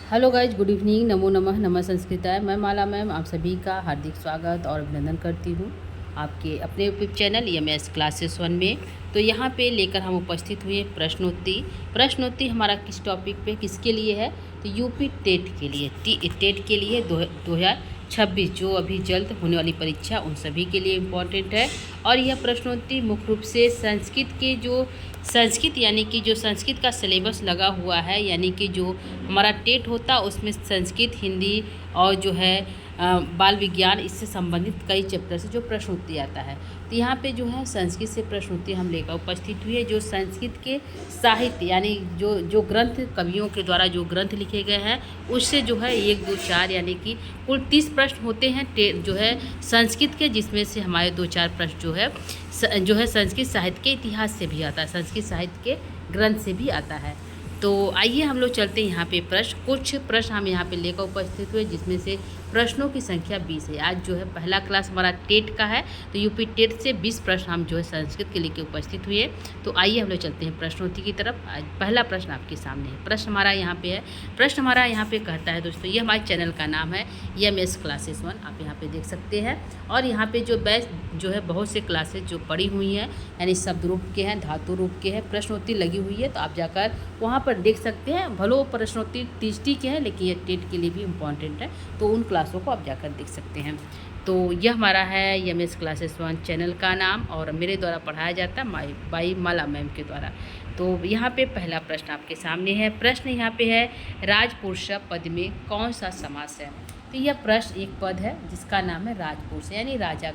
Hello guys, good evening. नमो नमः, नमः संस्कृताय। मैं माला मैम आप सभी का हार्दिक स्वागत और अभिनंदन करती हूँ आपके अपने यूट्यूब चैनल EMS क्लासेस 1 में। तो यहाँ पे लेकर हम उपस्थित हुए प्रश्नोत्तरी हमारा किस टॉपिक पे किसके लिए है? तो यूपी टेट के लिए, टेट के लिए 2026 जो अभी जल्द होने वाली परीक्षा उन सभी के लिए इम्पॉर्टेंट है। और यह प्रश्नोत्तरी मुख्य रूप से संस्कृत यानी कि जो संस्कृत का सिलेबस लगा हुआ है, यानी कि जो हमारा टेट होता है उसमें संस्कृत, हिंदी और जो है बाल विज्ञान, इससे संबंधित कई चैप्टर से जो प्रश्नोत्तरी आता है। तो यहाँ पे जो है संस्कृत से प्रश्नोत्तरी हम लेकर उपस्थित हुए। जो संस्कृत के साहित्य यानी जो ग्रंथ कवियों के द्वारा जो ग्रंथ लिखे गए हैं उससे जो है 1, 2, 4 यानी कि कुल 30 प्रश्न होते हैं जो है संस्कृत के, जिसमें से हमारे 2-4 प्रश्न जो है संस्कृत साहित्य के इतिहास से भी आता है, संस्कृत साहित्य के ग्रंथ से भी आता है। तो आइए हम लोग चलते हैं यहाँ पे कुछ प्रश्न हम यहाँ पे लेकर उपस्थित हुए, जिसमें से प्रश्नों की संख्या 20 है। आज जो है पहला क्लास हमारा टेट का है, तो यूपी टेट से 20 प्रश्न हम जो है संस्कृत के लेकर उपस्थित हुए। तो आइए हम लोग चलते हैं प्रश्नोत्तरी की तरफ। आज पहला प्रश्न आपके सामने है। प्रश्न हमारा यहाँ पे है, प्रश्न हमारा यहाँ पे कहता है दोस्तों, ये हमारे चैनल का नाम है EMS क्लासेस 1, आप यहाँ पे देख सकते हैं। और यहाँ पे जो बैच जो है बहुत से क्लासेस जो पड़ी हुई हैं, यानी शब्द रूप के हैं, धातु रूप के हैं, प्रश्नोत्तरी लगी हुई है, तो आप जाकर वहाँ पर देख सकते हैं। भलो प्रश्नोत्तरी टीटी के हैं, लेकिन ये टेट के लिए भी इम्पॉर्टेंट है, तो उन क्लासों को आप जाकर देख सकते हैं। तो यह हमारा है EMS क्लासेस 1 चैनल का नाम, और मेरे द्वारा पढ़ाया जाता है बाई माला मैम के द्वारा। तो यहाँ पे पहला प्रश्न आपके सामने है। प्रश्न यहाँ पे है, राजपुरुष पद में कौन सा समास है? तो यह प्रश्न एक पद है जिसका नाम है राजपुरुष, यानी राजा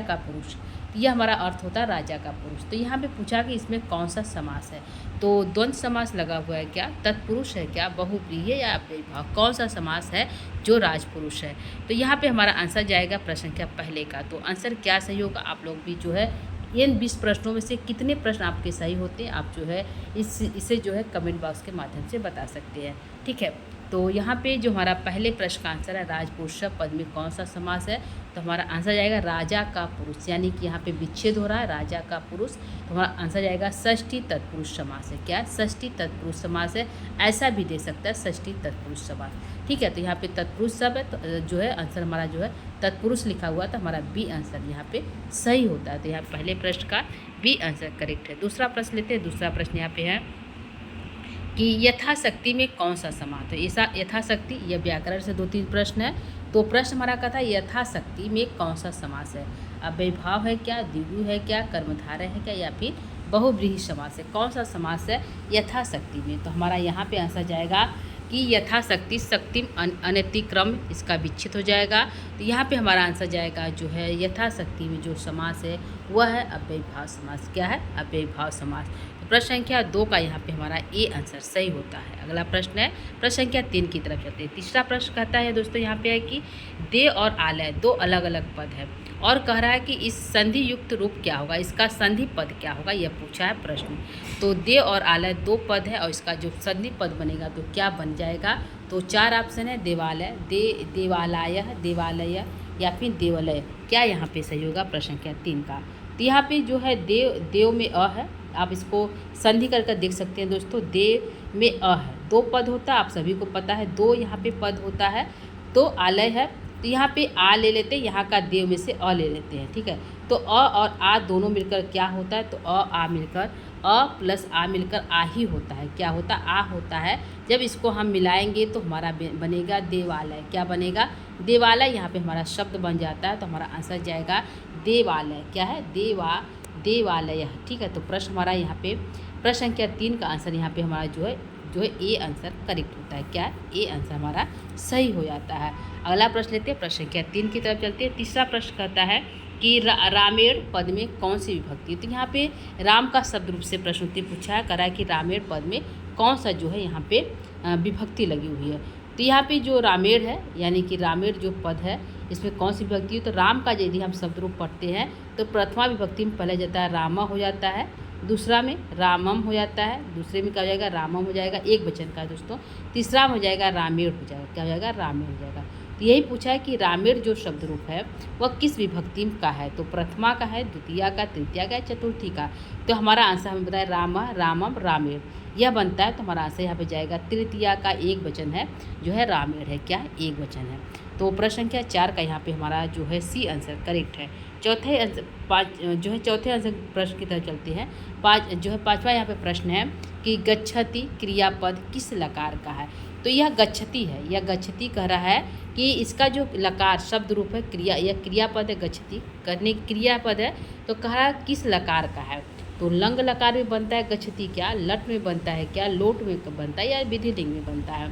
का पुरुष। तो यह हमारा अर्थ होता है राजा का पुरुष। तो यहाँ पे पूछा कि इसमें कौन सा समास है, तो द्वंद्व समास लगा हुआ है क्या, तत्पुरुष है क्या, बहुप्रिय या अव्ययीभाव, कौन सा समास है जो राजपुरुष है? तो यहाँ पे हमारा आंसर जाएगा प्रश्न क्या पहले का। तो आंसर क्या सही होगा, आप लोग भी जो है इन 20 प्रश्नों में से कितने प्रश्न आपके सही होते हैं, आप जो है इसे जो है कमेंट बॉक्स के माध्यम से बता सकते हैं। ठीक है, तो यहाँ पे जो हमारा पहले प्रश्न का आंसर है राजपुरुष पद में कौन सा समास है, तो हमारा आंसर जाएगा राजा का पुरुष, यानी कि यहाँ पे विच्छेद हो रहा है राजा का पुरुष। तो हमारा आंसर जाएगा षष्ठी तत्पुरुष समास है। क्या षष्ठी तत्पुरुष समास है, ऐसा भी दे सकता है षष्ठी तत्पुरुष समास। ठीक है, तो यहाँ पे तत्पुरुष सब है, तो जो है आंसर हमारा जो है तत्पुरुष लिखा हुआ, तो हमारा बी आंसर यहाँ पे सही होता है। तो यहाँ पहले प्रश्न का बी आंसर करेक्ट है। दूसरा प्रश्न लेते हैं। दूसरा प्रश्न यहाँ पे है कि यथाशक्ति में कौन सा समास है? ऐसा यथाशक्ति, यह व्याकरण से 2-3 प्रश्न है। तो प्रश्न हमारा का था यथाशक्ति में कौन सा समास है? अव्ययीभाव है क्या, द्विगु है क्या, कर्मधारय है क्या, या फिर बहुव्रीहि समास है? कौन सा समास है यथाशक्ति में? तो हमारा यहाँ पे आंसर जाएगा कि यथाशक्ति, शक्तिम अनतिक्रम, इसका विच्छेद हो जाएगा। तो यहाँ पे हमारा आंसर जाएगा जो है यथाशक्ति में जो समास है वह है अव्ययीभाव समास। क्या है? अव्ययीभाव समास। तो प्रश्न संख्या 2 का यहाँ पे हमारा ए आंसर सही होता है। अगला प्रश्न है, प्रश्न संख्या 3 की तरफ चलते हैं। तीसरा प्रश्न कहता है दोस्तों यहाँ पे है कि दे और आलय 2 अलग अलग पद है, और कह रहा है कि इस संधि युक्त रूप क्या होगा, इसका संधि पद क्या होगा, यह पूछा है प्रश्न। तो दे और आलय 2 पद है, और इसका जो संधि पद बनेगा तो क्या बन जाएगा? तो 4 ऑप्शन है, देवालय, देवालय, देवालय या फिर देवालय। क्या यहाँ पे सही होगा प्रश्न संख्या 3 का? तो यहाँ पे जो है देव में अ है, आप इसको संधि कर देख सकते हैं दोस्तों। देव में अ है, 2 पद होता है, आप सभी को पता है 2 यहाँ पे पद होता है। तो आलय है, तो यहाँ पे आ ले लेते हैं, यहाँ का देव में से अ ले लेते हैं। ठीक है, तो अ और आ दोनों मिलकर क्या होता है? तो आ मिलकर अ प्लस आ मिलकर आ ही होता है। क्या होता है? आ होता है। जब इसको हम मिलाएंगे तो हमारा बनेगा देवालय। क्या बनेगा? देवालय। यहाँ पे हमारा शब्द बन जाता है, तो हमारा आंसर जाएगा देवालय। क्या है? देवालय। ठीक है, तो प्रश्न हमारा यहाँ पे प्रश्न संख्या 3 का आंसर यहाँ पे हमारा जो है ए आंसर करेक्ट होता है। क्या? ए आंसर हमारा सही हो जाता है। अगला प्रश्न लेते हैं, प्रश्न संख्या 3 की तरफ चलते हैं। तीसरा प्रश्न कहता है कि रामेण पद में कौन सी विभक्ति? तो यहाँ पे राम का शब्द रूप से प्रश्नोत्तरी पूछा है, करा है कि रामेण पद में कौन सा जो है यहाँ पे विभक्ति लगी हुई है। तो यहाँ पे जो रामेण है, यानी कि रामेण जो पद है, इसमें कौन सी विभक्ति है? तो राम का यदि हम शब्द रूप पढ़ते हैं तो प्रथमा विभक्ति में पहले जाता है रामा हो जाता है, दूसरा में रामम हो जाता है, दूसरे में क्या हो जाएगा? रामम हो जाएगा, एक वचन का है दोस्तों। तीसरा में हो जाएगा रामेण हो जाएगा। क्या हो जाएगा? रामेण हो जाएगा। तो यही पूछा है कि रामेण जो शब्द रूप है वह किस विभक्ति का है? तो प्रथमा का है, द्वितीया का, तृतीया का, चतुर्थी का। तो हमारा आंसर हमें बताया रामा, रामम, रामेण। यह बनता है, तो हमारा आंसर यहाँ पे जाएगा तृतीया का एक वचन है जो है रामेण है, क्या एक वचन है। तो प्रश्न संख्या 4 का यहाँ पे हमारा जो है सी आंसर करेक्ट है। चौथे आंसर चौथे आंसर प्रश्न की तरफ चलते हैं। पांचवा यहाँ पे प्रश्न है कि गच्छति क्रियापद किस लकार का है। तो यह गच्छति है, यह गच्छति कह रहा है कि इसका जो लकार शब्द रूप है क्रिया, यह क्रियापद है, गच्छति करने क्रियापद है, तो कह रहा है किस लकार का है। तो लंग लकार में बनता है गच्छति, क्या लट में बनता है, क्या लोट में बनता है, या विधिलिंग में बनता है।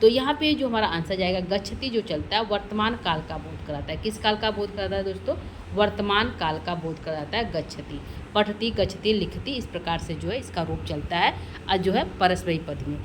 तो यहाँ पे जो हमारा आंसर जाएगा गच्छति जो चलता है वर्तमान काल का बोध कराता है। किस काल का बोध कराता है दोस्तों, वर्तमान काल का बोध कराता है गच्छति। पठति गच्छति लिखति, इस प्रकार से जो है इसका रूप चलता है जो है परस्मयी पद में।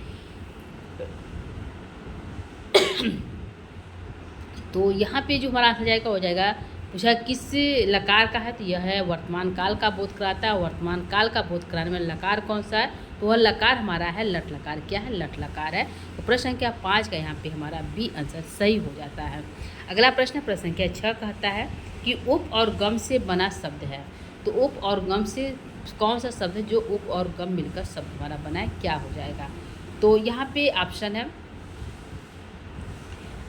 तो यहाँ पे जो हमारा आंसर जाएगा हो जाएगा, पूछा किस लकार का है, तो यह है वर्तमान काल का बोध कराता है। वर्तमान काल का बोध कराने में लकार कौन सा है, तो वह लकार हमारा है लट लकार, क्या है लट लकार है। तो प्रश्न संख्या 5 का यहाँ पे हमारा बी आंसर सही हो जाता है। अगला प्रश्न प्रश्न संख्या 6 कहता है कि उप और गम से बना शब्द है। तो उप और गम से कौन सा शब्द है जो उप और गम मिलकर शब्द हमारा बना है, क्या हो जाएगा। तो यहाँ पे ऑप्शन है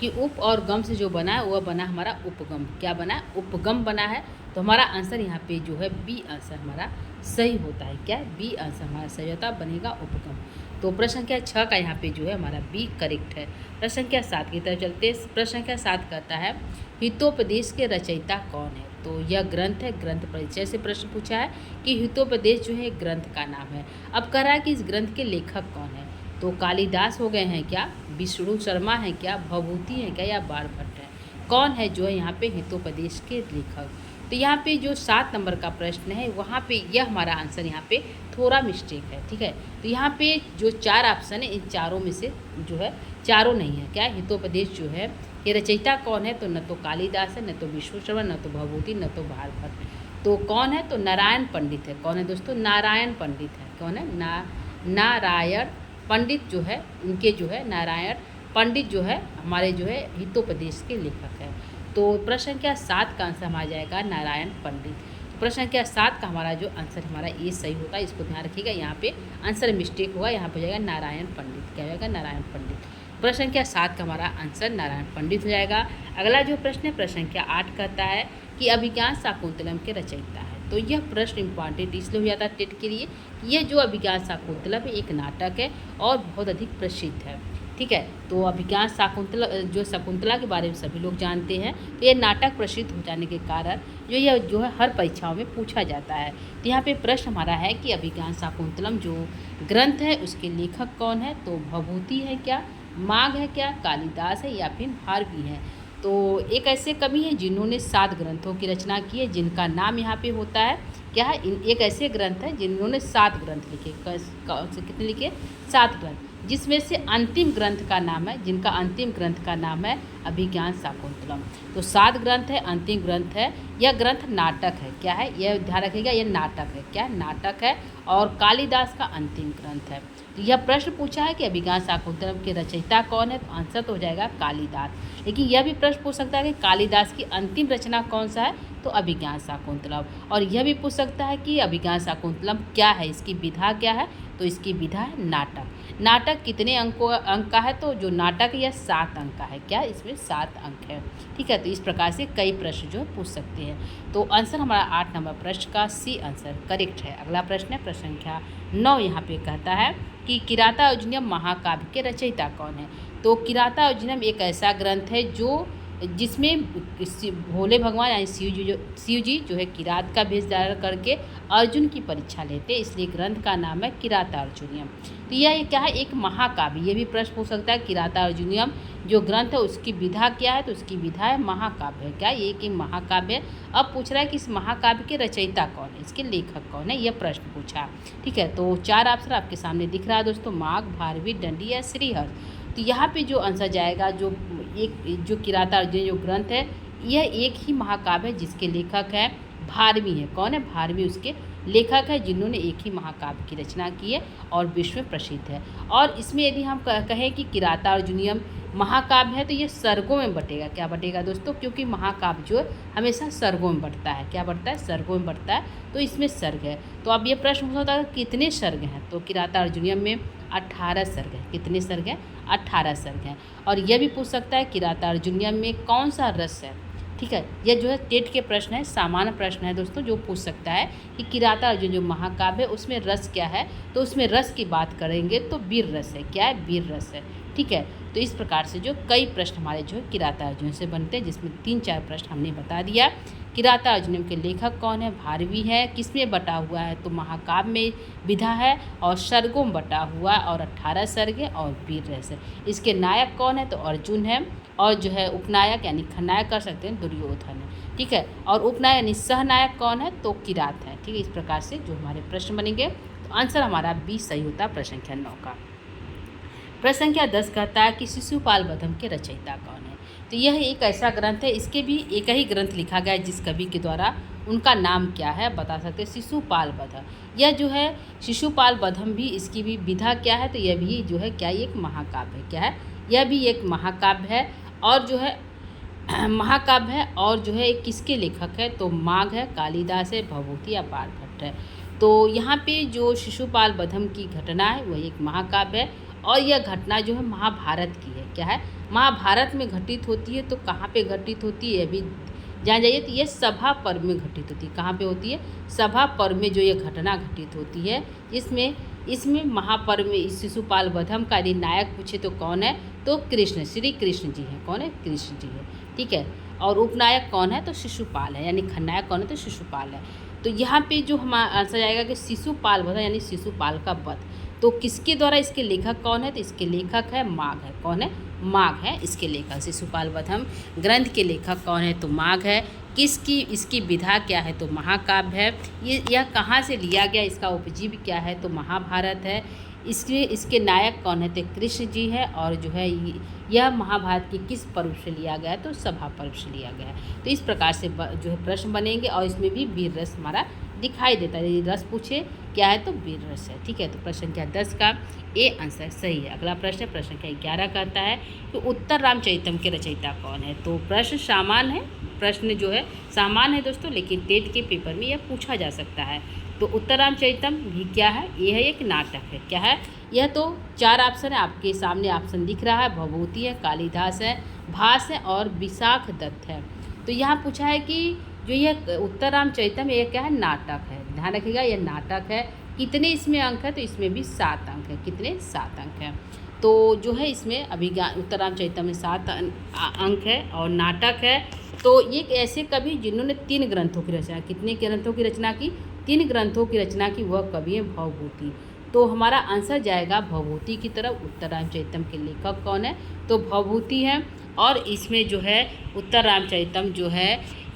कि उप और गम से जो बना है वह बना हमारा उपगम, क्या बना है उपगम बना है। तो हमारा आंसर यहाँ पे जो है बी आंसर हमारा सही होता है, क्या बी आंसर हमारा सही होता है, बनेगा उपगम। तो प्रश्न संख्या 6 का यहाँ पे जो है हमारा बी करेक्ट है। प्रश्न संख्या 7 की तरफ चलते हैं। प्रश्न संख्या 7 कहता है हितोपदेश के रचयिता कौन है। तो यह ग्रंथ है, ग्रंथ परिचय से प्रश्न पूछा है कि हितोपदेश जो है ग्रंथ का नाम है। अब कह रहा है कि इस ग्रंथ के लेखक कौन है। तो कालिदास हो गए हैं क्या, विष्णु शर्मा है क्या, भवभूति है क्या, या बाणभट्ट है, कौन है जो है यहाँ पे हितोपदेश के लेखक। तो यहाँ पे जो 7 नंबर का प्रश्न है वहाँ पे यह हमारा आंसर यहाँ पे थोड़ा मिस्टेक है, ठीक है। तो यहाँ पे जो 4 ऑप्शन है इन चारों में से जो है चारों नहीं है, क्या हितोपदेश जो है ये रचयिता कौन है, तो न तो कालिदास है, न तो विष्णु शर्मा, न तो भवभूति, न तो बाणभट्ट। तो कौन है, तो नारायण पंडित है। कौन है दोस्तों, नारायण पंडित है। कौन है, नारायण पंडित जो है, इनके जो है नारायण पंडित जो है हमारे जो है हितोपदेश के लेखक है। तो प्रश्न संख्या 7 का आंसर हमारा जाएगा नारायण पंडित। तो प्रश्न संख्या 7 का हमारा जो आंसर हमारा ये सही होता है, इसको ध्यान रखिएगा, यहाँ पे आंसर मिस्टेक हुआ, यहाँ पे जाएगा नारायण पंडित, क्या होगा नारायण पंडित। प्रश्न संख्या 7 का हमारा आंसर नारायण पंडित हो जाएगा। अगला जो प्रश्न है प्रश्न संख्या 8 कहता है कि अभिज्ञान शाकुंतलम के रचयिता है। तो यह प्रश्न इंपॉर्टेंट इसलिए हो जाता है टेट के लिए, यह जो अभिज्ञान शाकुंतलम है एक नाटक है और बहुत अधिक प्रसिद्ध है, ठीक है। तो अभिज्ञान शाकुंतला जो शकुंतला के बारे में सभी लोग जानते हैं, तो ये नाटक प्रसिद्ध हो जाने के कारण यह जो है हर परीक्षाओं में पूछा जाता है। तो यहाँ पे प्रश्न हमारा है कि अभिज्ञान शाकुंतलम जो ग्रंथ है उसके लेखक कौन है। तो भवभूति है क्या, माघ है क्या, कालिदास है, या फिर भारवी है। तो एक ऐसे कवि हैं जिन्होंने 7 ग्रंथों की रचना की है, जिनका नाम यहाँ पे होता है क्या है, एक ऐसे ग्रंथ है जिन्होंने 7 ग्रंथ लिखे। कौन से कितने लिखे, 7 ग्रंथ, जिसमें से अंतिम ग्रंथ का नाम है, जिनका अंतिम ग्रंथ का नाम है अभिज्ञान शाकुंतलम। तो 7 ग्रंथ है, अंतिम ग्रंथ है, यह ग्रंथ नाटक है, क्या है, यह ध्यान रखिएगा, यह नाटक है, क्या नाटक है, और कालिदास का अंतिम ग्रंथ है। तो यह प्रश्न पूछा है कि अभिज्ञान शाकुंतलम के रचयिता कौन है, तो आंसर तो हो जाएगा कालिदास। लेकिन यह भी प्रश्न पूछ सकता है कि कालिदास की अंतिम रचना कौन सा है, तो अभिज्ञान शाकुंतलम। और यह भी पूछ सकता है कि अभिज्ञान शाकुंतलम क्या है, इसकी विधा क्या है, तो इसकी विधा है नाटक। नाटक कितने अंक का है, तो जो नाटक यह 7 अंक का है, क्या इसमें 7 अंक है, ठीक है। तो इस प्रकार से कई प्रश्न जो पूछ सकते हैं। तो आंसर हमारा 8 नंबर प्रश्न का सी आंसर करेक्ट है। अगला प्रश्न है प्रश्न संख्या 9, यहाँ पे कहता है कि किरातार्जुनीयम महाकाव्य के रचयिता कौन है। तो किरातार्जुनीयम एक ऐसा ग्रंथ है जो जिसमें भोले भगवान यानी शिव जी जो है किरात का वेश धारण करके अर्जुन की परीक्षा लेते, इसलिए ग्रंथ का नाम है किरातार्जुनीयम। तो यह क्या है, एक महाकाव्य। ये भी प्रश्न पूछ सकता है किरातार्जुनीयम जो ग्रंथ है उसकी विधा क्या है, तो उसकी विधा है महाकाव्य है, क्या ये कि महाकाव्य है। अब पूछ रहा है कि इस महाकाव्य के रचयिता कौन है, इसके लेखक कौन है, यह प्रश्न पूछा, ठीक है। तो 4 ऑप्शन आपके सामने दिख रहा है दोस्तों, माघ, भारवी, दंडी या श्रीहर्ष। तो यहाँ पे जो आंसर जाएगा, जो किरातार्जुनीय जो ग्रंथ है यह एक ही महाकाव्य है जिसके लेखक हैं भारवी है। कौन है, भारवी उसके लेखक है, जिन्होंने एक ही महाकाव्य की रचना की है और विश्व में प्रसिद्ध है। और इसमें यदि हम कहें कि किरातार्जुनीयम महाकाव्य है तो ये सर्गों में बटेगा। क्या बटेगा दोस्तों? क्योंकि महाकाव्य जो है हमेशा सर्गों में बढ़ता है। क्या बढ़ता है? सर्गों में बढ़ता है, तो इसमें सर्ग है। तो अब ये प्रश्न हो सकता है कितने सर्ग हैं, तो किराता अर्जुनियम में 18 सर्ग हैं। कितने सर्ग हैं? 18 सर्ग हैं। और यह भी पूछ सकता है किराता अर्जुनियम में कौन सा रस है। ठीक है, यह जो है टेट के प्रश्न है, सामान्य प्रश्न है दोस्तों, जो पूछ सकता है कि किराता अर्जुन जो महाकाव्य है उसमें रस क्या है, तो उसमें रस की बात करेंगे तो वीर रस है। क्या है? वीर रस है। ठीक है, तो इस प्रकार से जो कई प्रश्न हमारे जो है किराता अर्जुन से बनते हैं, जिसमें 3-4 प्रश्न हमने बता दिया। किराता अर्जुनम के लेखक कौन है? भारवी है। किसमें बटा हुआ है? तो महाकाव्य में विधा है और सर्गों में बटा हुआ है और 18 सर्ग है और वीर रस है। इसके नायक कौन है? तो अर्जुन है। और जो है उपनायक यानी खलनायक कर सकते हैं दुर्योधन है। ठीक है, और उपनायक यानी सहनायक कौन है? तो किरात है। ठीक है, इस प्रकार से जो हमारे प्रश्न बनेंगे, तो आंसर हमारा 20 सही होता है प्रश्न संख्या 9 का। प्रश्न संख्या 10 कहता है कि शिशुपाल वधम के रचयिता कौन है। तो यह एक ऐसा ग्रंथ है, इसके भी एक ही ग्रंथ लिखा गया है जिस कवि के द्वारा, उनका नाम क्या है बता सकते हैं? शिशुपाल वधम। यह जो है शिशुपाल वधम भी, इसकी भी विधा क्या है, तो यह भी जो है क्या, एक महाकाव्य है। क्या है? यह भी एक महाकाव्य है और जो है महाकाव्य है और जो है एक किसके लेखक है, तो माघ है, कालिदास है, भभूति या बाणभट्ट है। तो यहाँ पे जो शिशुपाल वधम की घटना है वह एक महाकाव्य है और यह घटना जो है महाभारत की है। क्या है? महाभारत में घटित होती है। तो कहाँ पे घटित होती है अभी जान जाइए, तो यह सभा पर्व में घटित होती है। कहाँ पे होती है? सभा पर्व में जो ये घटना घटित होती है, इसमें महापर्व में इस शिशुपाल वधम का यदि नायक पूछे तो कौन है, तो कृष्ण, श्री कृष्ण जी हैं। कौन है? कृष्ण जी है। ठीक है, और उपनायक कौन है, तो शिशुपाल है, यानी खलनायक कौन है, तो शिशुपाल है। तो यहाँ पे जो हमारा आंसर आएगा कि शिशुपाल वध यानी शिशुपाल का वध। तो किसके द्वारा, इसके लेखक कौन है, तो इसके लेखक है माघ है। कौन है? माघ है इसके लेखक। शिशुपाल वधम ग्रंथ के लेखक कौन है, तो माघ है। किसकी, इसकी विधा क्या है, तो महाकाव्य है। यह कहाँ से लिया गया, इसका उपजीव क्या है, तो महाभारत है। इसके नायक कौन है, तो कृष्ण जी है। और जो है यह महाभारत के किस पर्व से लिया गया है, तो सभा पर्व से लिया गया है। तो इस प्रकार से जो है प्रश्न बनेंगे और इसमें भी वीर रस हमारा दिखाई देता है। यदि रस पूछे क्या है, तो वीर रस है। ठीक है, तो प्रश्न संख्या 10 का ए आंसर सही है। अगला प्रश्न है प्रश्न संख्या 11 कहता है कि उत्तर रामचरितम के रचयिता कौन है। तो प्रश्न सामान्य है, प्रश्न जो है सामान्य है दोस्तों, लेकिन टेट के पेपर में यह पूछा जा सकता है। तो उत्तर रामचरितम भी क्या है, यह है एक नाटक है। क्या है? यह तो 4 ऑप्शन है, आपके सामने ऑप्शन दिख रहा है, भभूति है, कालिदास है, भास है और विशाख दत्त है। तो यहाँ पूछा है कि जो यह उत्तर रामचरितम यह क्या है, नाटक है। ध्यान रखिएगा, यह नाटक है। कितने इसमें अंक है, तो इसमें भी 7 अंक है। कितने? 7 अंक है। तो जो है इसमें अभिज्ञान उत्तर रामचरितम में 7 अंक है और नाटक है। तो ये ऐसे कवि जिन्होंने 3 ग्रंथों की रचना, कितने ग्रंथों की रचना की, 3 ग्रंथों की रचना की, वह कवि है भवभूति। तो हमारा आंसर जाएगा भवभूति की तरफ। उत्तर रामचरितम के लेखक कौन है, तो भवभूति है। और इसमें जो है उत्तर रामचरितम जो है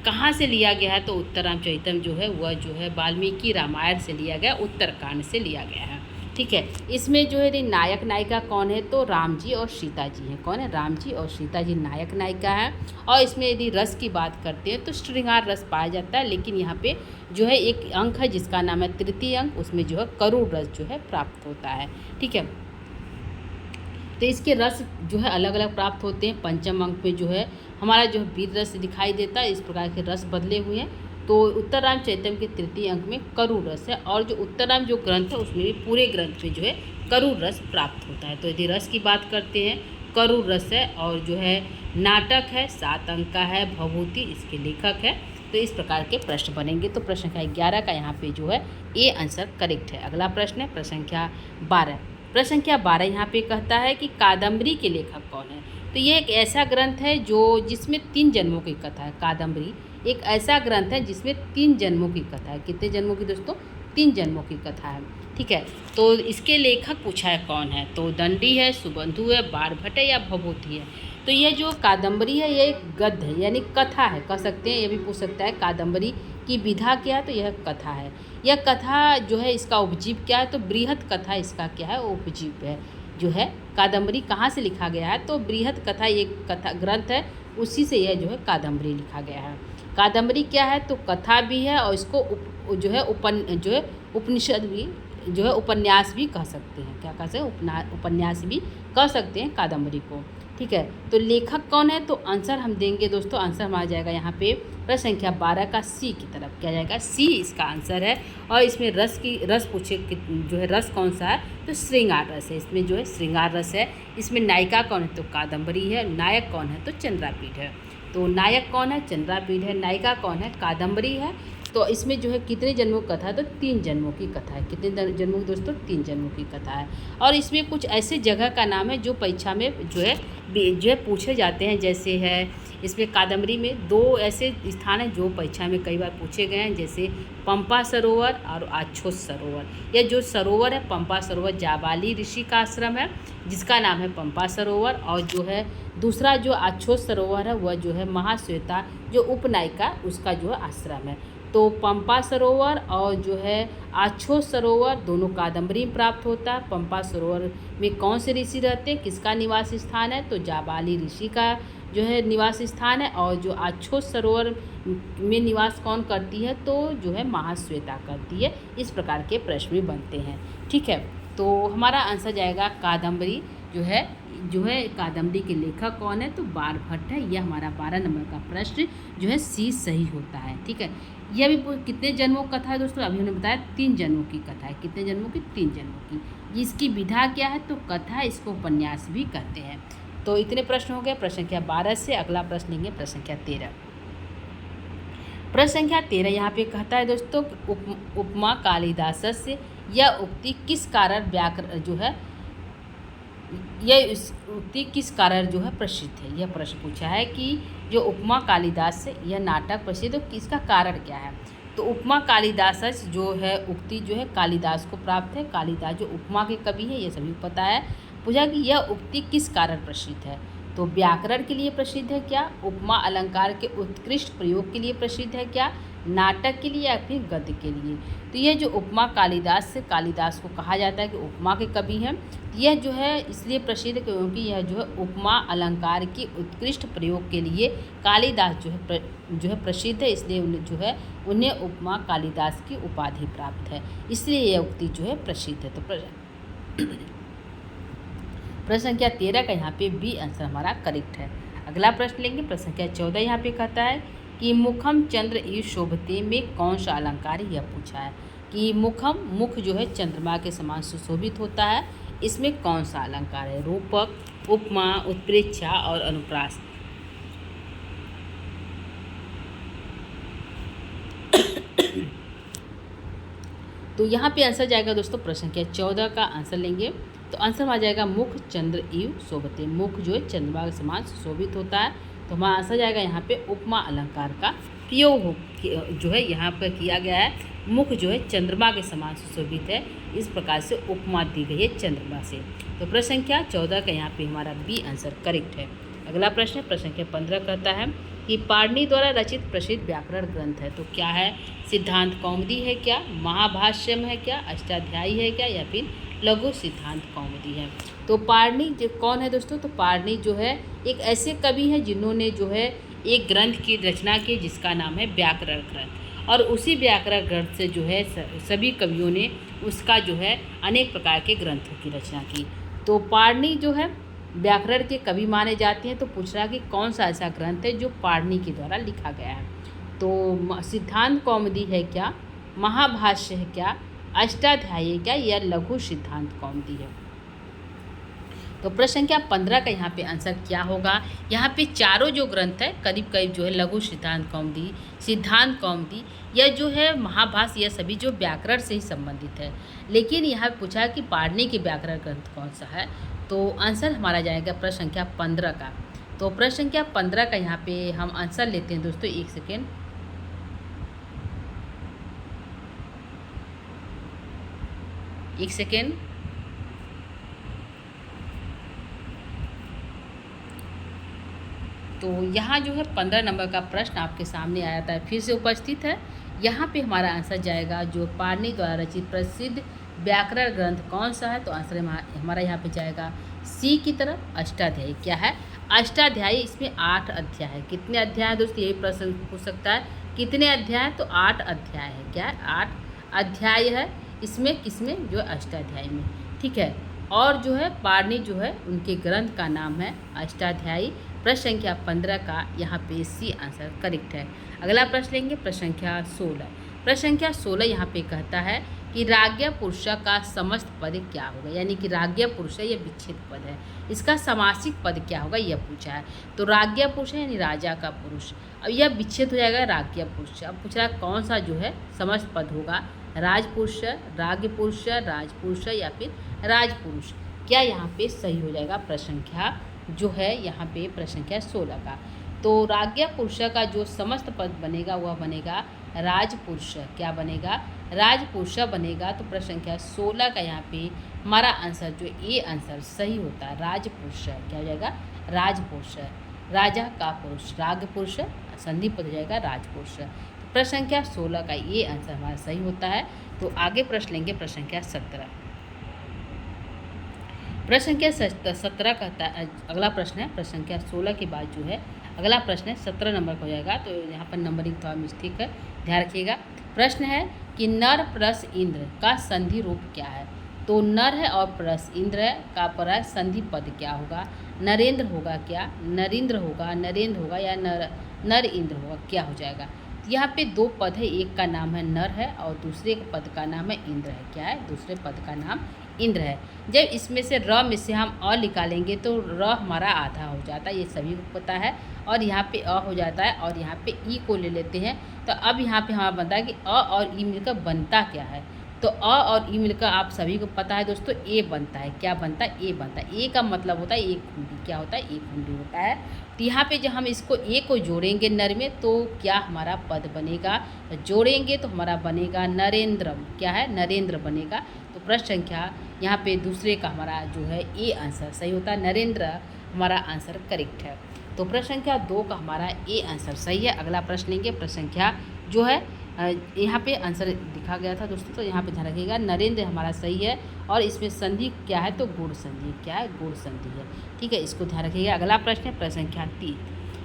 कहाँ से लिया गया है, तो उत्तर रामचरितम जो है वह जो है वाल्मीकि रामायण से लिया गया, उत्तरकांड से लिया गया है। ठीक है, इसमें जो है नायक नायिका कौन है, तो राम जी और सीता जी हैं। कौन है? राम जी और सीता जी नायक नायिका है। और इसमें यदि रस की बात करते हैं तो श्रृंगार रस पाया जाता है, लेकिन यहाँ पे जो है एक अंक है जिसका नाम है तृतीय अंक, उसमें जो है करुण रस जो है प्राप्त होता है। ठीक है, तो इसके रस जो है अलग अलग प्राप्त होते हैं। पंचम अंक में जो है हमारा जो वीर रस दिखाई देता है, इस प्रकार के रस बदले हुए हैं। तो उत्तर रामचरितम के तृतीय अंक में करुण रस है और जो उत्तराम जो ग्रंथ है उसमें भी पूरे ग्रंथ में जो है करुण रस प्राप्त होता है। तो यदि रस की बात करते हैं, करुण रस है और जो है नाटक है, 7 अंक का है, भवभूति इसके लेखक है। तो इस प्रकार के प्रश्न बनेंगे। तो प्रश्न संख्या 11 का यहाँ पे जो है ए आंसर करेक्ट है। अगला प्रश्न है प्रश्न संख्या 12। प्रश्न संख्या 12 यहाँ पे कहता है कि कादम्बरी के लेखक कौन है। तो ये एक ऐसा ग्रंथ है जिसमें 3 जन्मों की कथा है। कादम्बरी एक ऐसा ग्रंथ है जिसमें 3 जन्मों की कथा है। कितने जन्मों की दोस्तों? 3 जन्मों की कथा है। ठीक है, तो इसके लेखक पूछा है कौन है, तो दंडी है, सुबंधु है, बाणभट्ट है या भभूति है। तो ये जो कादम्बरी है ये एक गद्य है, यानी कथा है, कह सकते हैं। ये भी पूछ सकता है कादम्बरी की विधा क्या है, तो यह कथा है। यह कथा जो है इसका उपजीव क्या है, तो बृहत कथा इसका क्या है, उपजीव है। जो है कादम्बरी कहाँ से लिखा गया है, तो बृहत कथा एक कथा ग्रंथ है, उसी से यह जो है कादम्बरी लिखा गया है। कादम्बरी क्या है, तो कथा भी है और इसको उपनिषद भी जो है उपन्यास भी कह सकते हैं। क्या कह सकते हैं? उपन्यास भी कह सकते हैं कादम्बरी को। ठीक है। तो लेखक कौन है, तो आंसर हम देंगे दोस्तों, आंसर हमारा जाएगा यहाँ पे प्रश्न संख्या 12 का सी की तरफ, क्या जाएगा, सी इसका आंसर है। और इसमें रस पूछे कि जो है रस कौन सा है, तो श्रृंगार रस है, इसमें जो है श्रृंगार रस है। इसमें नायिका कौन है, तो कादम्बरी है। नायक कौन है, तो चंद्रापीठ है। तो नायक कौन है, चंद्रापीठ है। नायिका कौन है, कादम्बरी है। तो इसमें जो है कितने जन्मों की कथा है, तो 3 जन्मों की कथा है। कितने जन्मों की दोस्तों, 3 जन्मों की कथा है। और इसमें कुछ ऐसे जगह का नाम है जो परीक्षा में जो है पूछे जाते हैं, जैसे है इसमें कादम्बरी में 2 ऐसे स्थान हैं जो परीक्षा में कई बार पूछे गए हैं, जैसे पंपा सरोवर और आच्छोस सरोवर। यह जो सरोवर है पंपा सरोवर जाबाली ऋषि का आश्रम है, जिसका नाम है पंपा सरोवर। और जो है दूसरा जो आच्छोस सरोवर है वह जो है महाश्वेता जो उपनायिका उसका जो है आश्रम है। तो पंपा सरोवर और जो है आच्छोस सरोवर दोनों कादम्बरी में प्राप्त होता है। पंपा सरोवर में कौन से ऋषि रहते हैं, किसका निवास स्थान है, तो जाबाली ऋषि का जो है निवास स्थान है। और जो आच्छोस सरोवर में निवास कौन करती है, तो जो है महाश्वेता करती है। इस प्रकार के प्रश्न भी बनते हैं, ठीक है। तो हमारा आंसर जाएगा कादम्बरी जो है कादम्बरी के लेखक कौन है, तो बाणभट्ट है। यह हमारा 12 नंबर का प्रश्न जो है सी सही होता है, ठीक है। यह भी कितने जन्मों की कथा है दोस्तों, अभी हमने बताया 3 जन्मों की कथा है। कितने जन्मों की, 3 जन्मों की। इसकी विधा क्या है, तो कथा, इसको उपन्यास भी कहते हैं। तो इतने प्रश्न हो गए प्रश्न संख्या 12 से। अगला प्रश्न लेंगे प्रश्न संख्या 13। प्रश्न संख्या 13 यहाँ पे कहता है दोस्तों, उपमा कालिदासस्य यह उक्ति किस कारण व्याकरण जो है, यह उक्ति किस कारण जो है प्रसिद्ध है। यह प्रश्न पूछा है कि जो उपमा कालिदास से यह नाटक प्रसिद्ध है, तो इसका कारण क्या है। तो उपमा कालिदास जो है उक्ति जो है कालिदास को प्राप्त है। कालिदास जो उपमा के कवि है, ये सभी को पता है। पूछा कि यह उक्ति किस कारण प्रसिद्ध है, तो व्याकरण के लिए प्रसिद्ध है क्या, उपमा अलंकार के उत्कृष्ट प्रयोग के लिए प्रसिद्ध है क्या, नाटक के लिए या फिर गद्य के लिए। तो यह जो उपमा कालिदास को कहा जाता है कि उपमा के कवि हैं। यह जो है इसलिए प्रसिद्ध क्योंकि यह जो है उपमा अलंकार के उत्कृष्ट प्रयोग के लिए कालिदास जो है प्रसिद्ध है, इसलिए उन्हें उपमा कालिदास की उपाधि प्राप्त है, इसलिए यह उक्ति जो है प्रसिद्ध है। तो प्रश्न संख्या 13 का यहाँ पे बी आंसर हमारा करेक्ट है। अगला प्रश्न लेंगे प्रश्न संख्या 14। यहाँ पे कहता है कि मुखम चंद्र इव शोभते में कौन सा अलंकार है, यह पूछा है कि मुख जो है चंद्रमा के समान सुशोभित होता है, इसमें कौन सा अलंकार है, रूपक, उपमा, उत्प्रेक्षा और अनुप्रास। तो यहाँ पे आंसर जाएगा दोस्तों प्रश्न संख्या 14 का आंसर लेंगे तो आंसर आ जाएगा मुख चंद्र इव शोभते। मुख जो है चंद्रमा के समान सुशोभित होता है, तो हमारा आंसर जाएगा यहाँ पे उपमा अलंकार का प्रयोग जो है यहाँ पर किया गया है। मुख जो है चंद्रमा के समान सुशोभित है, इस प्रकार से उपमा दी गई है चंद्रमा से। तो प्रश्न संख्या 14 का यहाँ पे हमारा बी आंसर करेक्ट है। अगला प्रश्न है प्रश्न संख्या 15 कहता है कि पाणिनि द्वारा रचित प्रसिद्ध व्याकरण ग्रंथ है, तो क्या है, सिद्धांत कौमुदी है क्या, महाभाष्यम है क्या, अष्टाध्यायी है क्या, या फिर लघु सिद्धांत कौमुदी है। तो पाणिनि जो कौन है दोस्तों, तो पाणिनि जो है एक ऐसे कवि हैं जिन्होंने जो है एक ग्रंथ की रचना की जिसका नाम है व्याकरण ग्रंथ, और उसी व्याकरण ग्रंथ से जो है सभी कवियों ने उसका जो है अनेक प्रकार के ग्रंथों की रचना की। तो पाणिनि जो है व्याकरण के कवि माने जाते हैं। तो पूछ रहा कि कौन सा ऐसा ग्रंथ है जो पाणिनि के द्वारा लिखा गया है। तो सिद्धांत कौमुदी है क्या, महाभाष्य है क्या, अष्टाध्यायी है क्या, या लघु सिद्धांत कौमुदी है। तो प्रश्न संख्या 15 का यहाँ पे आंसर क्या होगा। यहाँ पे चारों जो ग्रंथ है करीब करीब जो है लघु सिद्धांत कौमुदी, सिद्धांत कौमुदी, यह जो है महाभाष्य, यह सभी जो व्याकरण से ही संबंधित है। लेकिन यहाँ पूछा है कि पाणिनि के व्याकरण ग्रंथ कौन सा है, तो आंसर हमारा जाएगा प्रश्न संख्या 15 का। तो प्रश्न संख्या 15 का यहाँ पे हम आंसर लेते हैं दोस्तों, एक सेकेंड। तो यहाँ जो है 15 नंबर का प्रश्न आपके सामने आया था, फिर से उपस्थित है। यहाँ पे हमारा आंसर जाएगा जो पाणिनि द्वारा रचित प्रसिद्ध व्याकरण ग्रंथ कौन सा है, तो आंसर हमारा यहाँ पे जाएगा सी की तरफ, अष्टाध्यायी। क्या है, अष्टाध्यायी। इसमें 8 अध्याय है। कितने अध्याय है दोस्तों, यही प्रश्न पूछ सकता है, कितने अध्याय, तो 8 अध्याय है। क्या है, 8 अध्याय है इसमें, किसमें, जो अष्टाध्यायी में, ठीक है। और जो है पाणिनि जो है उनके ग्रंथ का नाम है अष्टाध्यायी। प्रश्न संख्या 15 का यहाँ पे सी आंसर करेक्ट है। अगला प्रश्न लेंगे प्रश्न संख्या 16। प्रश्न संख्या 16 यहाँ पे कहता है कि राज्ञ पुरुष का समस्त पद क्या होगा, यानी कि राज्ञ पुरुष यह विच्छेद पद है, इसका समासिक पद क्या होगा यह पूछा है। तो राज्ञ पुरुष है यानी राजा का पुरुष, अब यह विच्छेद हो जाएगा राज्ञ पुरुष। अब पूछ रहा है कौन सा जो है समस्त पद होगा, राजपुरुष, राज्ञपुरुष, राजपुरुष या फिर राजपुरुष। क्या यहाँ पे सही हो जाएगा प्रश्न संख्या जो है यहाँ पे प्रश्न संख्या 16 का। तो राज्ञ पुरुष का जो समस्त पद बनेगा वह बनेगा राजपुरुष। क्या बनेगा, राजपुरुष बनेगा। तो प्रश्न संख्या 16 का यहाँ पे हमारा आंसर जो ए आंसर सही होता है राजपुरुष। क्या हो जाएगा, राजपुरुष, राजा का पुरुष, राजपुरुष संधि पद हो जाएगा राजपुरुष। तो प्रश्न संख्या 16 का ये आंसर हमारा सही होता है। तो आगे प्रश्न लेंगे प्रश्न संख्या 17। प्रश्न संख्या 17 कहता है, अगला प्रश्न है प्रश्न संख्या 16 के बाद जो है अगला प्रश्न है 17 नंबर का हो जाएगा। तो यहाँ पर नंबरिंग थोड़ा मिस्टेक है, ध्यान रखिएगा। प्रश्न है कि नर प्लस इंद्र का संधि रूप क्या है। तो नर है और प्लस इंद्र है का पर है संधि पद क्या होगा, नरेंद्र होगा क्या, नरेंद्र होगा, नरेंद्र होगा या नर इंद्र होगा, क्या हो जाएगा। यहाँ पे दो पद है, एक का नाम है नर है और दूसरे पद का नाम है इंद्र है। क्या है, दूसरे पद का नाम इंद्र है। जब इसमें से र में से हम अ निकालेंगे तो र हमारा आधा हो जाता है, ये सभी को पता है। और यहाँ पे अ हो जाता है और यहाँ पे ई को ले लेते हैं। तो अब यहाँ पे हमारा बनता है कि अ और ई मिलकर बनता क्या है। तो अ और ई मिलकर आप सभी को पता है दोस्तों ए बनता है। क्या बनता है, ए बनता है। ए का मतलब होता है एक खूंटी। क्या होता है, एक खूंटी होता है। तो यहाँ पे जब हम इसको ए को जोड़ेंगे नर में तो क्या हमारा पद बनेगा, जोड़ेंगे तो हमारा बनेगा नरेंद्रम। क्या है, नरेंद्र बनेगा। तो प्रश्न संख्या यहाँ पे दूसरे का हमारा जो है ए आंसर सही होता है, नरेंद्र हमारा आंसर करेक्ट है। तो प्रश्न संख्या 2 का हमारा ए आंसर सही है। अगला प्रश्न लेंगे प्रश्न संख्या जो है यहाँ पे आंसर दिखा गया था दोस्तों, तो यहाँ पे ध्यान रखिएगा नरेंद्र हमारा सही है। और इसमें संधि क्या है, तो गुण संधि। क्या है, गुण संधि है। ठीक है, इसको ध्यान रखिएगा। अगला प्रश्न है प्रश्न संख्या 3।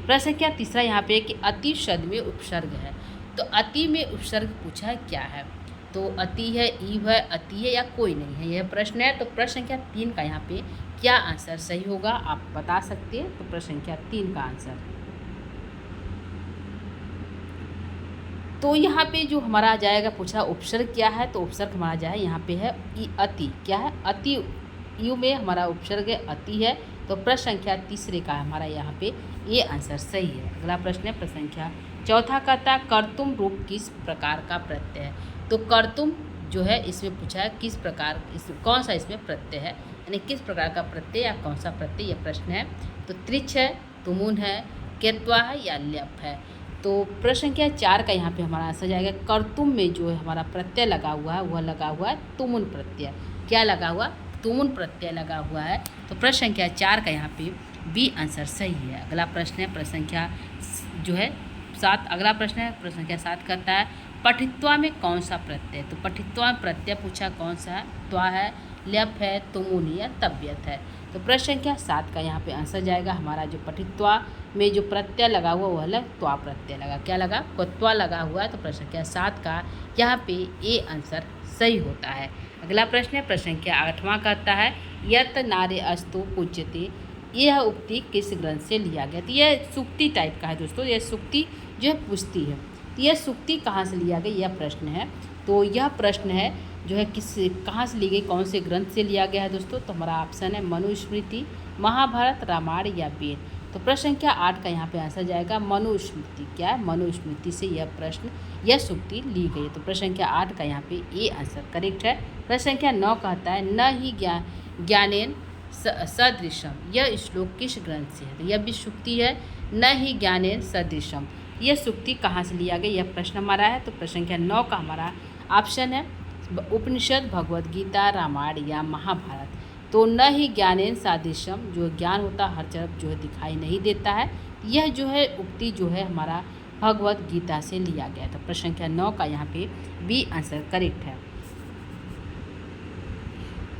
प्रश्न संख्या तीसरा यहाँ पे कि अति शब्द में उपसर्ग है। तो अति में उपसर्ग पूछा है क्या है। तो अति है, ईव है, अति है या कोई नहीं है, यह प्रश्न है। तो प्रश्न संख्या 3 का यहाँ पे क्या आंसर सही होगा आप बता सकते हैं। तो प्रश्न संख्या 3 का आंसर, तो यहाँ पे जो हमारा आ जाएगा पूछा उपसर्ग क्या है। तो उपसर्ग हमारा जाए यहाँ पे है अति। क्या है, अति। यू में हमारा उपसर्ग है अति है। तो प्रश्न संख्या तीसरे का हमारा यहाँ पे ये आंसर सही है। अगला प्रश्न है प्रश्न संख्या 4 कहता कर्तुम रूप किस प्रकार का प्रत्यय है। तो कर्तुम जो है इसमें पूछा है किस प्रकार, कौन सा इसमें प्रत्यय है, यानी किस प्रकार का प्रत्यय या कौन सा प्रत्यय, यह प्रश्न है। तो त्रिच है, तुमुन है, केत्वा है या ल्यप है। तो प्रश्न संख्या 4 का यहाँ पे हमारा आंसर जाएगा कर्तुम में जो है हमारा प्रत्यय लगा हुआ है वह लगा हुआ है तुमुन प्रत्यय। क्या लगा हुआ, तुमुन प्रत्यय लगा हुआ है। तो प्रश्न संख्या 4 का यहाँ पे बी आंसर सही है। अगला प्रश्न है प्रश्न संख्या जो है 7। अगला प्रश्न है प्रश्न संख्या 7 कहता है पठित्वा में कौन सा प्रत्यय। तो पठित्वा में प्रत्यय पूछा कौन सा है, त्वा है, ल्यप है, तुमुन या तव्यत है। तो प्रश्न संख्या 7 का यहाँ पे आंसर जाएगा हमारा जो पठित्वा में जो प्रत्यय लगा हुआ वह है त्वा प्रत्यय लगा। क्या लगा, क्त्वा लगा हुआ है। तो प्रश्न संख्या 7 का यहाँ पे ए आंसर सही होता है। अगला प्रश्न है प्रश्न संख्या 8वां कहता है यत नारे अस्तु पूज्यते, यह उक्ति किस ग्रंथ से लिया गया। तो यह सूक्ति टाइप का है दोस्तों, यह सूक्ति जो है पूछती है। तो यह सूक्ति कहाँ से लिया गया, यह प्रश्न है। तो यह प्रश्न है जो है किस कहाँ से ली गई, कौन से ग्रंथ से लिया गया है दोस्तों। तो हमारा ऑप्शन है मनुस्मृति, महाभारत, रामायण या वेद। तो प्रश्न संख्या 8 का यहाँ पे आंसर जाएगा मनुस्मृति। क्या है, मनुस्मृति से यह प्रश्न यह सूक्ति ली गई है। तो प्रश्न संख्या 8 का यहाँ पे ए आंसर करेक्ट है। प्रश्न संख्या 9 कहता है न ही ज्ञानेन सदृशम, यह श्लोक किस ग्रंथ से है। तो यह भी सूक्ति है, न ही ज्ञानेन सदृशम। यह सूक्ति कहाँ से लिया गया, यह प्रश्न हमारा है। तो प्रश्न संख्या 9 का हमारा ऑप्शन है उपनिषद, भगवद गीता, रामायण या महाभारत। तो न ही ज्ञानेन सादृश्यम, जो ज्ञान होता है हर तरफ जो है दिखाई नहीं देता है, यह जो है उक्ति जो है हमारा भगवद गीता से लिया गया। तो प्रश्न संख्या 9 का यहाँ पे बी आंसर करेक्ट है।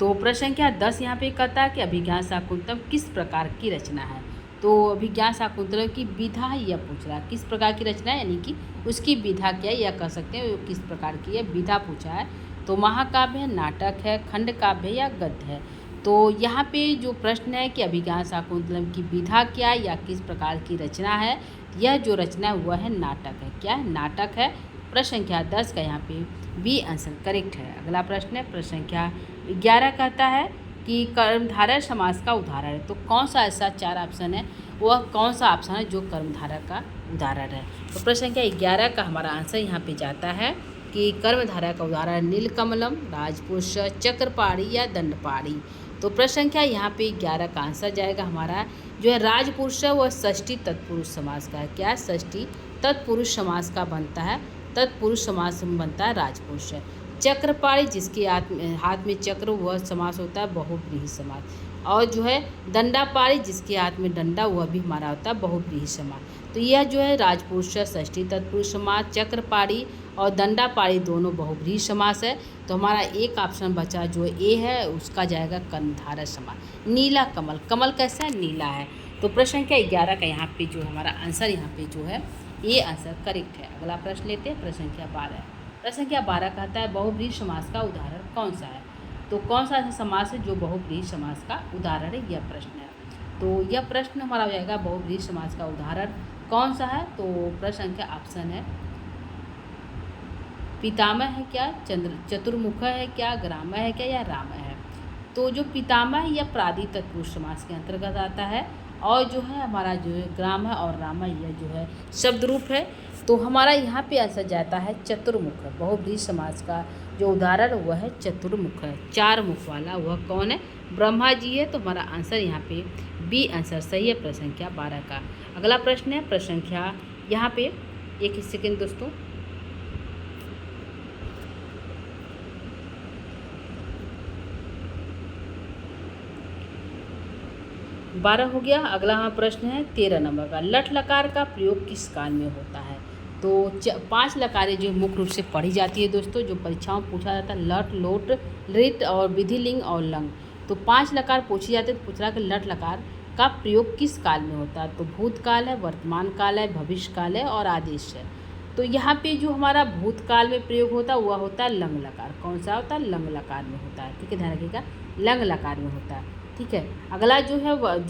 तो प्रश्न संख्या 10 यहाँ पे कहता है कि अभिज्ञान शाकुंतलम किस प्रकार की रचना है। तो अभिज्ञान शाकुंतलम की विधा यह पूछ रहा है किस प्रकार की रचना है, यानी कि उसकी विधा क्या है यह कह सकते हैं किस प्रकार की है, विधा पूछा है। तो महाकाव्य है, नाटक है, खंड काव्य या गद्य है। तो यहाँ पे जो प्रश्न है कि अभिज्ञान शाकुंतलम की विधा क्या या किस प्रकार की रचना है, यह जो रचना हुआ है नाटक है। क्या है? नाटक है। प्रश्न संख्या 10 का यहाँ पे बी आंसर करेक्ट है। अगला प्रश्न है प्रश्न संख्या 11 कहता है कि कर्मधारय समास का उदाहरण है। तो कौन सा ऐसा 4 ऑप्शन है, वह कौन सा ऑप्शन है जो कर्मधारय का उदाहरण है। तो प्रश्न संख्या 11 का हमारा आंसर यहाँ पे जाता है कि कर्मधारय का उदाहरण नीलकमलम, राजपुरुष, चक्रपाणी या दंडपाणी। तो प्रश्न संख्या यहाँ पे 11 का आंसर जाएगा हमारा जो है राजपुरुष है, वह षष्ठी तत्पुरुष समास का है। क्या है? षष्ठी तत्पुरुष समास का बनता है। तत्पुरुष समास में बनता है राजपुरुष है। चक्रपाणी जिसके हाथ में चक्र, वह समास होता है बहुव्रीहि समास। और जो है दंडापाणी जिसके हाथ में डंडा, वह भी हमारा होता है बहुव्रीहि समास। तो यह जो है राजपुरुष, षष्ठी तत्पुरुष समास, चक्रपाणी और दंडापाणी दोनों बहुव्रीहि समास है। तो हमारा एक ऑप्शन बचा जो ए है, उसका जाएगा कर्मधारय समास। नीला कमल, कमल कैसा है? नीला है। तो प्रश्न संख्या 11 का यहाँ पे जो हमारा आंसर यहाँ पे जो है ये आंसर करेक्ट है। अगला प्रश्न लेते हैं प्रश्न संख्या 12। प्रश्न संख्या 12 कहता है बहुव्रीहि समास का उदाहरण कौन सा है। तो कौन सा ऐसा समास है जो बहुव्रीहि समास का उदाहरण है, यह प्रश्न है। तो यह प्रश्न हमारा हो जाएगा बहुव्रीहि समास का उदाहरण कौन सा है। तो प्रश्न संख्या ऑप्शन है पितामह है क्या, चतुर्मुख है क्या, ग्रामः है क्या या रामः है। तो जो पितामह या प्रादि तत्पुरुष समास के अंतर्गत आता है और जो है हमारा जो है ग्रामः और रामः यह जो है शब्द रूप है। तो हमारा यहाँ पे आंसर जाता है चतुर्मुख। बहुव्रीहि समास का जो उदाहरण वह है चतुर्मुख है, 4 मुख वाला। वह कौन है? ब्रह्मा जी है। तो हमारा आंसर यहाँ पे बी आंसर सही है प्रश्न संख्या 12 का। अगला प्रश्न है प्रश्न संख्या यहाँ पे एक सेकेंड दोस्तों, 12 हो गया। अगला हमारा प्रश्न है 13 नंबर का, लट लकार का प्रयोग किस काल में होता है। तो 5 लकारें जो मुख्य रूप से पढ़ी जाती है दोस्तों, जो परीक्षाओं में पूछा जाता है, लट, लोट, लिट और विधिलिंग और लंग। तो 5 लकार पूछी जाती है। तो पूछा कि लट लकार का प्रयोग किस काल में होता है। तो भूतकाल है, वर्तमान काल है, भविष्य काल है और आदेश है। तो यहाँ पे जो हमारा भूतकाल में प्रयोग होता है वह होता है लंग लकार। कौन सा होता है? लंग लकार में होता है। ठीक है, ध्यान रखिएगा, लंग लकार में होता है। ठीक है। अगला जो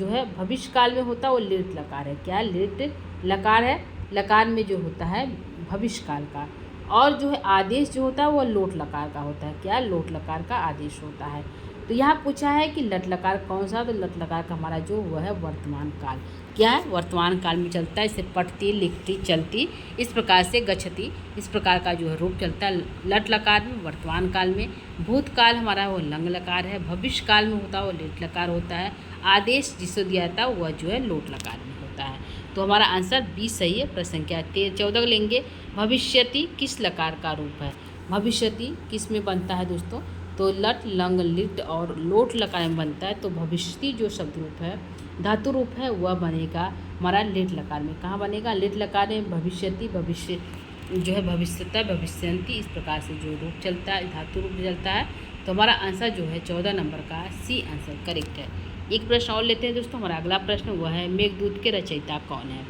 है भविष्य काल में होता है वो लिट लकार है। क्या? लिट लकार है। लकार में जो होता है भविष्य काल का। और जो है आदेश जो होता है वो लोट लकार का होता है। क्या? लोट लकार का आदेश होता है। तो यहाँ पूछा है कि लट लकार कौन सा। तो लट लकार का हमारा जो हुआ है वर्तमान काल। क्या है? वर्तमान काल में चलता है। इसे पढ़ती, लिखती, चलती, इस प्रकार से गच्छति, इस प्रकार का जो है रूप चलता है लट लकार में वर्तमान काल में। भूतकाल हमारा वो लंग लकार है। भविष्य काल में होता है वो लिट लकार होता है। आदेश जिसको दिया जाता है वह जो है लोट लकार में होता है। तो हमारा आंसर बी सही है। प्रश्न संख्या 14 लेंगे, भविष्यति किस लकार का रूप है। भविष्यति किस में बनता है दोस्तों। तो लट, लंग, लिट और लोट लकार में बनता है। तो भविष्यति जो शब्द रूप है, धातु रूप है, वह बनेगा हमारा लिट लकार में। कहाँ बनेगा? लिट लकार में। भविष्यति, भविष्य जो है भविष्यता, भविष्यंती, इस प्रकार से जो रूप चलता है, धातु रूप चलता है। तो हमारा आंसर जो है 14 नंबर का सी आंसर करेक्ट है। एक प्रश्न और लेते हैं दोस्तों। हमारा अगला प्रश्न वह है मेघदूत के रचयिता कौन है।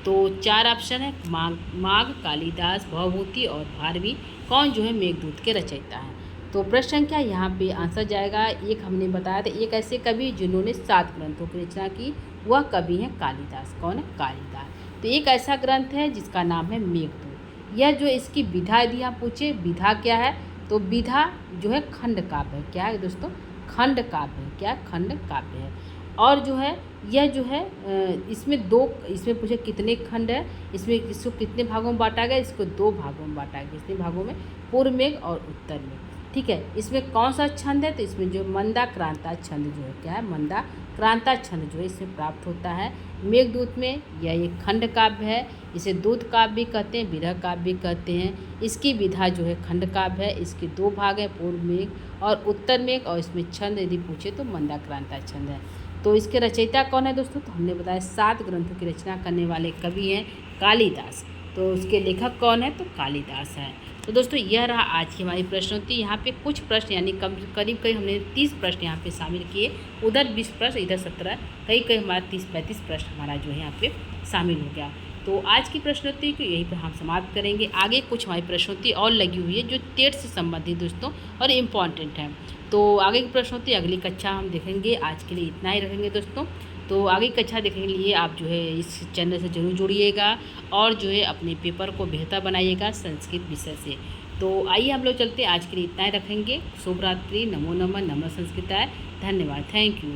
तो 4 ऑप्शन है, माघ, कालिदास, भवभूति और भारवी। कौन जो है मेघदूत के रचयिता है। तो प्रश्न संख्या यहाँ पे आंसर जाएगा, एक हमने बताया था, एक ऐसे कवि जिन्होंने 7 ग्रंथों की रचना की, वह कवि हैं कालिदास। कौन है? कालिदास। तो एक ऐसा ग्रंथ है जिसका नाम है मेघदूत। यह जो इसकी विधा यदि आप पूछे, विधा क्या है। तो विधा जो है खंड काव्य है। क्या है दोस्तों? खंड काव्य है। क्या? खंड काव्य है। और जो है यह जो है इसमें पूछे कितने खंड है, इसको कितने भागों में बांटा गया। इसको 2 भागों में बांटा गया। कितने भागों में? पूर्व मेघ और उत्तर मेघ। ठीक है। इसमें कौन सा छंद है। तो इसमें जो मंदा क्रांता छंद जो है, क्या है? मंदा क्रांता छंद जो है इसमें प्राप्त होता है मेघदूत में। यह एक खंड काव्य है। इसे दूत काव्य भी कहते हैं, विरह काव्य भी कहते हैं। इसकी विधा जो है खंड काव्य है। इसके 2 भाग हैं, पूर्व मेघ और उत्तर मेघ। और इसमें छंद यदि पूछे तो मंदा क्रांता छंद है। तो इसके रचयिता कौन है दोस्तों। तो हमने बताया 7 ग्रंथों की रचना करने वाले कवि हैं कालिदास। तो उसके लेखक कौन है। तो कालिदास है। तो दोस्तों यह रहा आज की हमारी प्रश्नोत्तरी। यहाँ पे कुछ प्रश्न यानी करीब हमने 30 प्रश्न यहाँ पे शामिल किए। उधर 20 प्रश्न, इधर 17, कई हमारा 30-35 प्रश्न हमारा जो है यहाँ पे शामिल हो गया। तो आज की प्रश्नोत्तरी को यहीं पर हम समाप्त करेंगे। आगे कुछ हमारी प्रश्नोत्तरी और लगी हुई है जो टेट से संबंधित दोस्तों और इम्पॉर्टेंट है। तो आगे के प्रश्न होते अगली कक्षा हम देखेंगे। आज के लिए इतना ही रखेंगे दोस्तों। तो आगे की कक्षा देखने के लिए आप जो है इस चैनल से ज़रूर जुड़िएगा और जो है अपने पेपर को बेहतर बनाइएगा संस्कृत विषय से। तो आइए हम लोग चलते, आज के लिए इतना ही रखेंगे। शुभ रात्रि, नमो नमः, नमः संस्कृताय, धन्यवाद, थैंक यू।